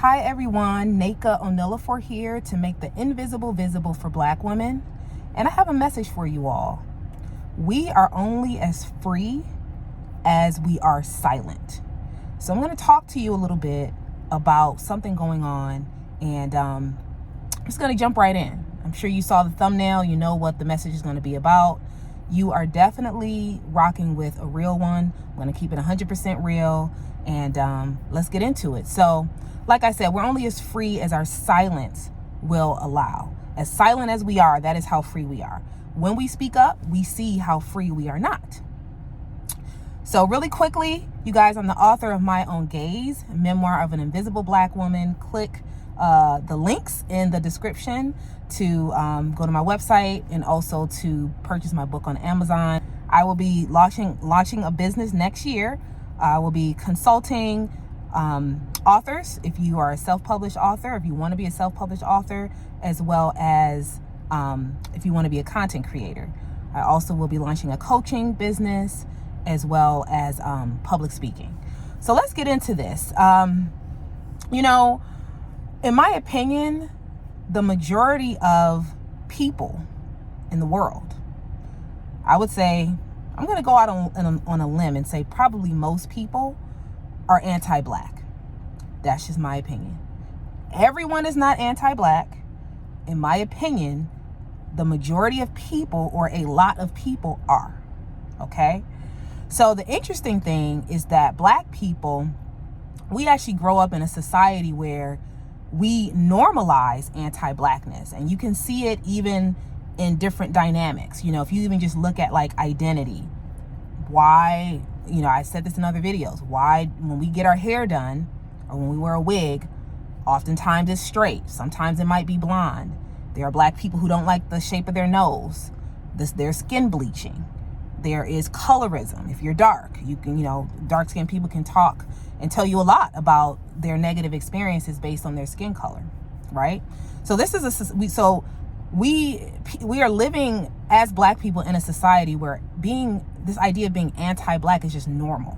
Hi everyone, Naka Onilifor here to make the invisible visible for Black women. And I have a message for you all. We are only as free as we are silent. So I'm going to talk to you a little bit about something going on, and I'm just going to jump right in. I'm sure you saw the thumbnail. You know what the message is going to be about. You are definitely rocking with a real one. I'm going to keep it 100% real, and let's get into it. So, like I said, we're only as free as our silence will allow. As silent as we are, that is how free we are. When we speak up, we see how free we are not. So really quickly, you guys, I'm the author of My Own Gaze, Memoir of an Invisible Black Woman. Click the links in the description to go to my website and also to purchase my book on Amazon. I will be launching a business next year. I will be consulting authors, if you are a self-published author, if you want to be a self-published author, as well as if you want to be a content creator. I also will be launching a coaching business as well as public speaking. So let's get into this. In my opinion, the majority of people in the world, I would say, I'm going to go out on a limb and say probably most people are anti-Black. That's just my opinion. Everyone is not anti-Black. In my opinion, the majority of people, or a lot of people, are. Okay? So the interesting thing is that Black people, we actually grow up in a society where we normalize anti-Blackness, and you can see it even in different dynamics. If you even just look at like identity, why, I said this in other videos, why when we get our hair done or when we wear a wig, oftentimes it's straight, sometimes it might be blonde. There are Black people who don't like the shape of their nose. There's skin bleaching. There is colorism. If you're dark, you can, dark-skinned people can talk and tell you a lot about their negative experiences based on their skin color, right? So this is we are living as Black people in a society where this idea of being anti-Black is just normal.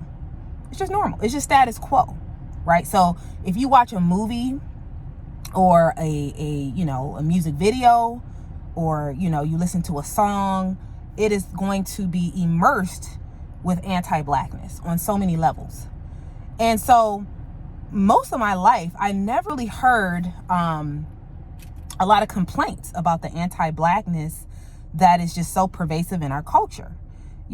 It's just normal. It's just status quo, right? So if you watch a movie or a music video, or you listen to a song, it is going to be immersed with anti-Blackness on so many levels. And so most of my life, I never really heard a lot of complaints about the anti-Blackness that is just so pervasive in our culture.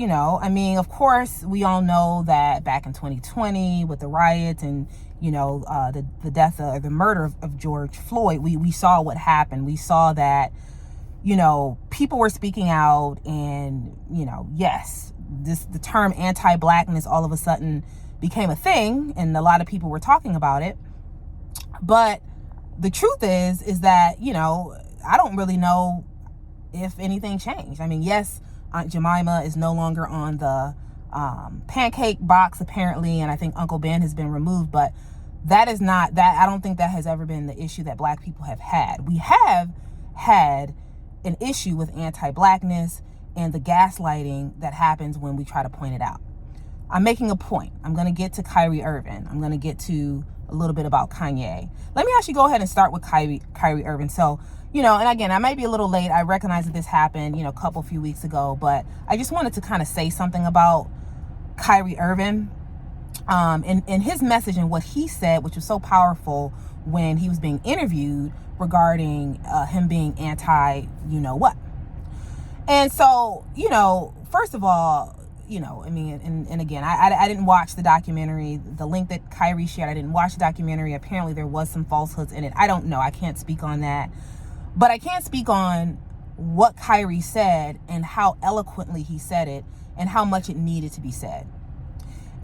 Of course, we all know that back in 2020 with the riots and, the death or the murder of George Floyd, we saw what happened. We saw that, people were speaking out, and, yes, the term anti-Blackness all of a sudden became a thing, and a lot of people were talking about it. But the truth is that, I don't really know if anything changed. Yes, Aunt Jemima is no longer on the pancake box, apparently, and I think Uncle Ben has been removed, but that is not that. I don't think that has ever been the issue that Black people have had. We have had an issue with anti-Blackness and the gaslighting that happens when we try to point it out. I'm making a point. I'm going to get to Kyrie Irving. I'm going to get to a little bit about Kanye. Let me actually go ahead and start with Kyrie Irving. So, and again, I might be a little late. I recognize that this happened, a few weeks ago, but I just wanted to kind of say something about Kyrie Irving, and his message and what he said, which was so powerful when he was being interviewed regarding him being anti-what. And so, first of all, and again, I didn't watch the documentary. The link that Kyrie shared, I didn't watch the documentary. Apparently there was some falsehoods in it. I don't know. I can't speak on that. But I can speak on what Kyrie said and how eloquently he said it and how much it needed to be said.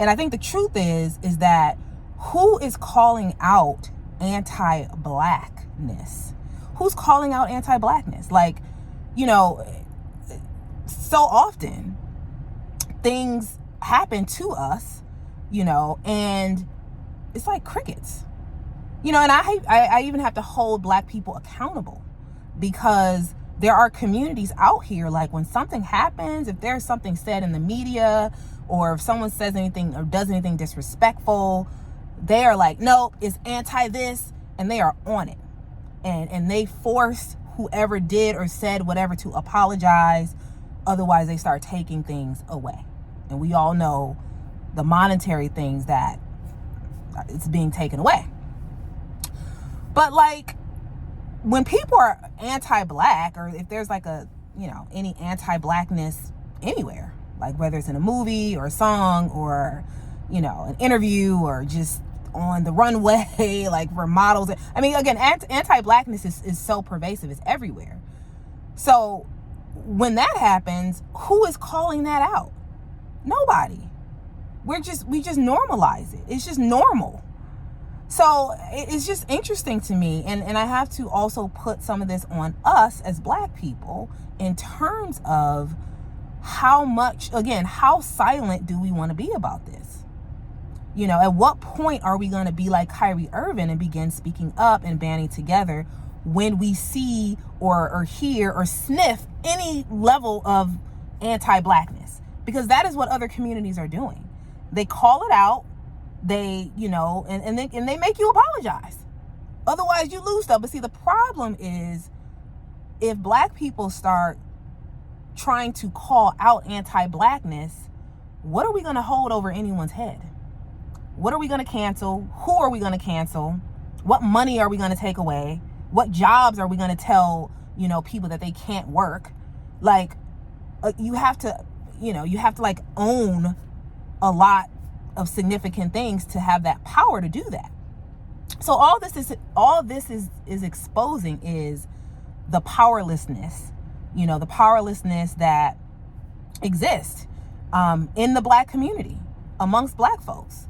And I think the truth is that who is calling out anti-Blackness? Who's calling out anti-Blackness? Like, so often things happen to us, and it's like crickets, and I even have to hold Black people accountable, because there are communities out here, like when something happens, if there's something said in the media, or if someone says anything or does anything disrespectful, they are like, no, it's anti this, and they are on it. And they force whoever did or said whatever to apologize. Otherwise, they start taking things away. And we all know the monetary things that it's being taken away. But like, when people are anti-black, or if there's like a, any anti-blackness anywhere, like whether it's in a movie or a song or, an interview or just on the runway, like for models. I mean, again, anti-blackness is so pervasive. It's everywhere. So when that happens, who is calling that out? Nobody. We just normalize it. It's just normal. So it's just interesting to me. And I have to also put some of this on us as Black people in terms of how silent do we want to be about this? At what point are we going to be like Kyrie Irving and begin speaking up and banding together when we see or hear or sniff any level of anti-blackness? Because that is what other communities are doing. They call it out. They, and they make you apologize. Otherwise, you lose stuff. But see, the problem is if Black people start trying to call out anti-blackness, what are we going to hold over anyone's head? What are we going to cancel? Who are we going to cancel? What money are we going to take away? What jobs are we going to tell, people that they can't work? Like, you have to like own a lot of significant things to have that power to do that. So all this is exposing is the powerlessness, the powerlessness that exists in the Black community, amongst Black folks.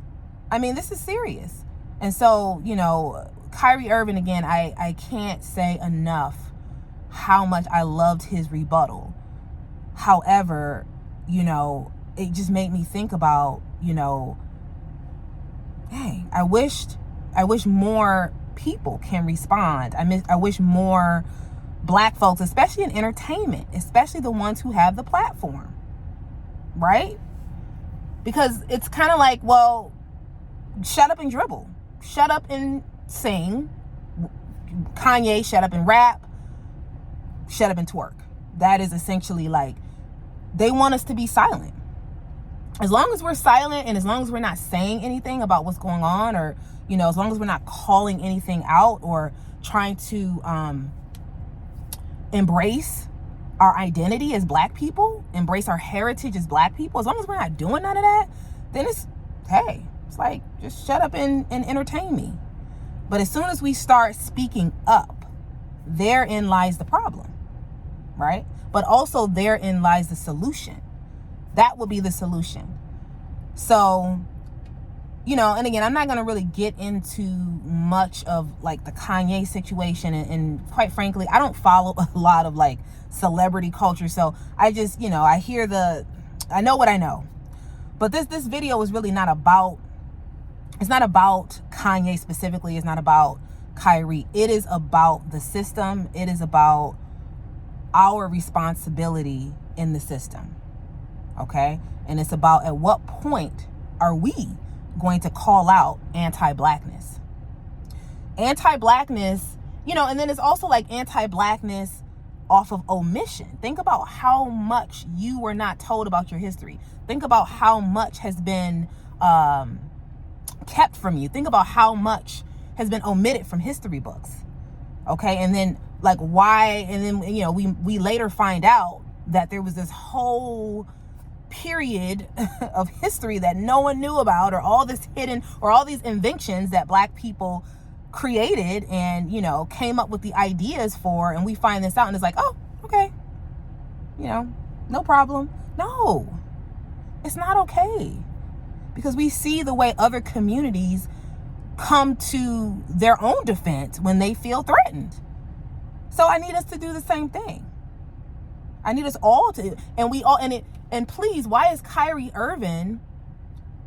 I mean, this is serious. And so, Kyrie Irving, again, I can't say enough how much I loved his rebuttal. However, it just made me think about, dang, I wish more people can respond. I wish more Black folks, especially in entertainment, especially the ones who have the platform, right? Because it's kind of like, well, shut up and dribble. Shut up and sing. Kanye, shut up and rap. Shut up and twerk. That is essentially like, they want us to be silent. As long as we're silent and as long as we're not saying anything about what's going on, or, as long as we're not calling anything out or trying to embrace our identity as Black people, embrace our heritage as Black people, as long as we're not doing none of that, then it's like, just shut up and entertain me. But as soon as we start speaking up, therein lies the problem, right? But also therein lies the solution. That will be the solution. So, and again, I'm not going to really get into much of like the Kanye situation. And quite frankly, I don't follow a lot of like celebrity culture. So I just, I know what I know. But this video is really not about, it's not about Kanye specifically. It's not about Kyrie. It is about the system. It is about our responsibility in the system. Okay? And it's about at what point are we going to call out anti-blackness? Anti-blackness, and then it's also like anti-blackness off of omission. Think about how much you were not told about your history. Think about how much has been kept from you. Think about how much has been omitted from history books. Okay? And then like why, and then, we later find out that there was this whole period of history that no one knew about, or all this hidden, or all these inventions that Black people created and, came up with the ideas for, and we find this out and it's like, oh, okay, no problem. No, it's not okay, because we see the way other communities come to their own defense when they feel threatened. So I need us to do the same thing. I need us all to, and please, why is Kyrie Irving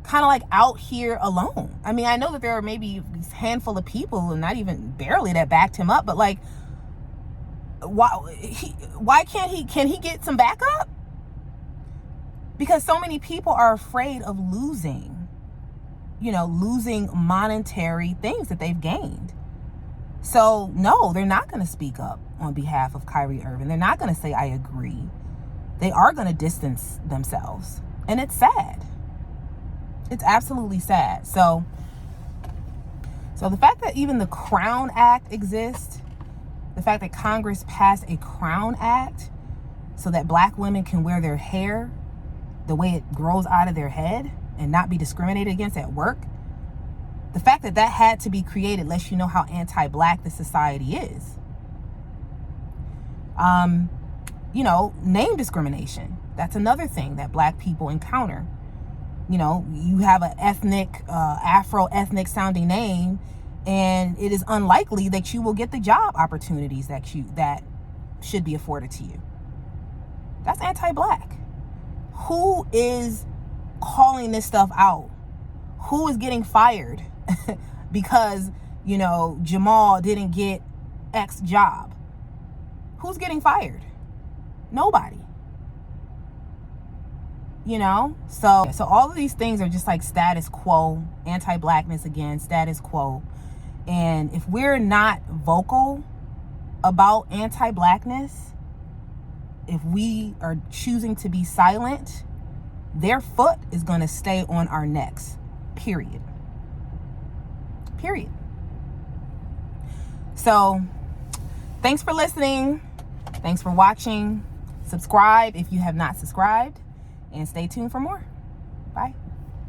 kind of like out here alone? I mean, I know that there are maybe a handful of people, and not even barely, that backed him up, but like, why can't he get some backup? Because so many people are afraid of losing monetary things that they've gained. So no, they're not going to speak up on behalf of Kyrie Irving. They're not going to say, I agree. They are going to distance themselves. And it's sad. It's absolutely sad. So the fact that even the Crown Act exists, the fact that Congress passed a Crown Act so that black women can wear their hair the way it grows out of their head and not be discriminated against at work, the fact that that had to be created lets you know how anti-black the society is. Name discrimination. That's another thing that black people encounter. You have an ethnic, Afro-ethnic sounding name, and it is unlikely that you will get the job opportunities that should be afforded to you. That's anti-black. Who is calling this stuff out? Who is getting fired because, Jamal didn't get X job? Who's getting fired? Nobody. So all of these things are just like status quo, anti-blackness again, status quo. And if we're not vocal about anti-blackness, if we are choosing to be silent, their foot is going to stay on our necks. Period. So thanks for listening. Thanks for watching. Subscribe if you have not subscribed, and stay tuned for more. Bye.